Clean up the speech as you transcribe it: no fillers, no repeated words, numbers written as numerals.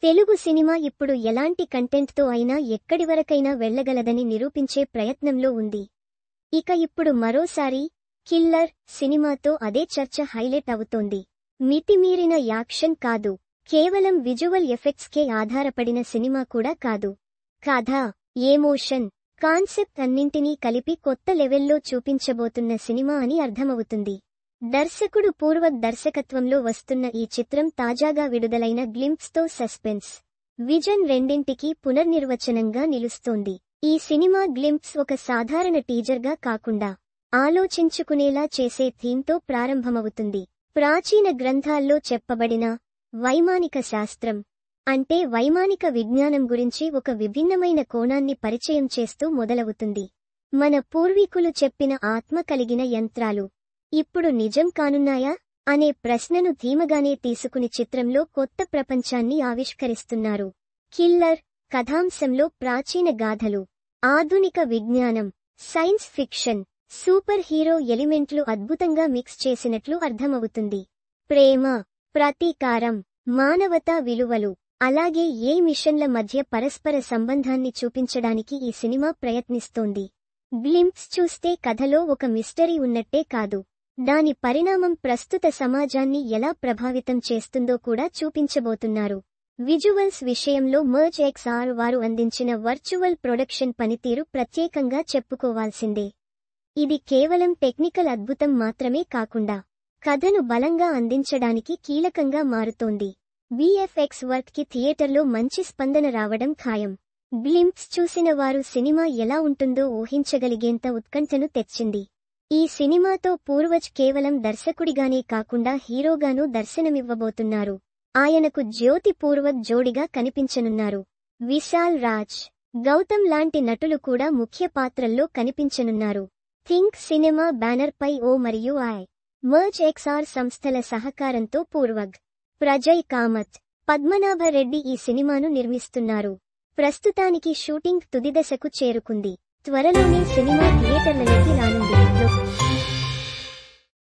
Telugu cinema ఇప్పుడు ఎలాంటి కంటెంట్తో అయినా ఎక్కడివరకైనా వెళ్లగలదని నిరూపించే ప్రయత్నంలో ఉంది. ఇక ఇప్పుడు మరోసారి కిల్లర్ సినిమాతో అదే చర్చ హైలైట్ అవుతోంది. మితిమీరిన యాక్షన్ కాదు, కేవలం విజువల్ ఎఫెక్ట్స్కే ఆధారపడిన సినిమా కూడా కాదు. కథ, ఎమోషన్, కాన్సెప్ట్ అన్నింటినీ కలిపి కొత్త లెవెల్లో చూపించబోతున్న సినిమా అని అర్థమవుతుంది. దర్శకుడు పూర్వక్ దర్శకత్వంలో వస్తున్న ఈ చిత్రం తాజాగా విడుదలైన గ్లింప్స్తో సస్పెన్స్, విజన్ రెండింటికీ పునర్నిర్వచనంగా నిలుస్తోంది. ఈ సినిమా గ్లింప్స్ ఒక సాధారణ టీజర్గా కాకుండా ఆలోచించుకునేలా చేసే థీమ్తో ప్రారంభమవుతుంది. ప్రాచీన గ్రంథాల్లో చెప్పబడిన వైమానిక శాస్త్రం అంటే వైమానిక విజ్ఞానం గురించి ఒక విభిన్నమైన కోణాన్ని పరిచయం చేస్తూ మొదలవుతుంది. మన పూర్వీకులు చెప్పిన ఆత్మ కలిగిన యంత్రాలు ఇప్పుడు నిజం కానున్నాయా అనే ప్రశ్నను ధీమగానే తీసుకుని చిత్రంలో కొత్త ప్రపంచాన్ని ఆవిష్కరిస్తున్నారు. కిల్లర్ కథాంశంలో ప్రాచీన గాథలు, ఆధునిక విజ్ఞానం, సైన్స్ ఫిక్షన్, సూపర్ హీరో ఎలిమెంట్లు అద్భుతంగా మిక్స్ చేసినట్లు అర్థమవుతుంది. ప్రేమ, ప్రతీకారం, మానవతా విలువలు, అలాగే ఏ మిషన్ల మధ్య పరస్పర సంబంధాన్ని చూపించడానికి ఈ సినిమా ప్రయత్నిస్తోంది. గ్లింప్స్ చూస్తే కథలో ఒక మిస్టరీ ఉన్నట్టే కాదు, దాని పరిణామం ప్రస్తుత సమాజాన్ని ఎలా ప్రభావితం చేస్తుందో కూడా చూపించబోతున్నారు. విజువల్స్ విషయంలో మర్జ్ ఎక్స్ఆర్ వారు అందించిన వర్చువల్ ప్రొడక్షన్ పనితీరు ప్రత్యేకంగా చెప్పుకోవాల్సిందే. ఇది కేవలం టెక్నికల్ అద్భుతం మాత్రమే కాకుండా కథను బలంగా అందించడానికి కీలకంగా మారుతోంది. విఎఫ్ఎక్స్ వర్క్కి థియేటర్లో మంచి స్పందన రావడం ఖాయం. గ్లింప్స్ చూసిన వారు సినిమా ఎలా ఉంటుందో ఊహించగలిగేంత ఉత్కంఠను తెచ్చింది. ఈ సినిమాతో పూర్వజ్ కేవలం దర్శకుడిగానే కాకుండా హీరోగానూ దర్శనమివ్వబోతున్నారు. ఆయనకు జ్యోతి పూర్వజ్ జోడిగా కనిపించనున్నారు. విశాల్ రాజ్, గౌతమ్ లాంటి నటులు కూడా ముఖ్య పాత్రల్లో కనిపించనున్నారు. థింక్ సినిమా బ్యానర్పై ఓ మరియు ఐ మర్జ్ ఎక్స్ఆర్ సంస్థల సహకారంతో పూర్వగ్, ప్రజయ్ కామత్, పద్మనాభ రెడ్డి ఈ సినిమాను నిర్మిస్తున్నారు. ప్రస్తుతానికి షూటింగ్ తుదిదశకు చేరుకుంది. త్వరలోనే సినిమా థియేటర్లలోకి రానుంది.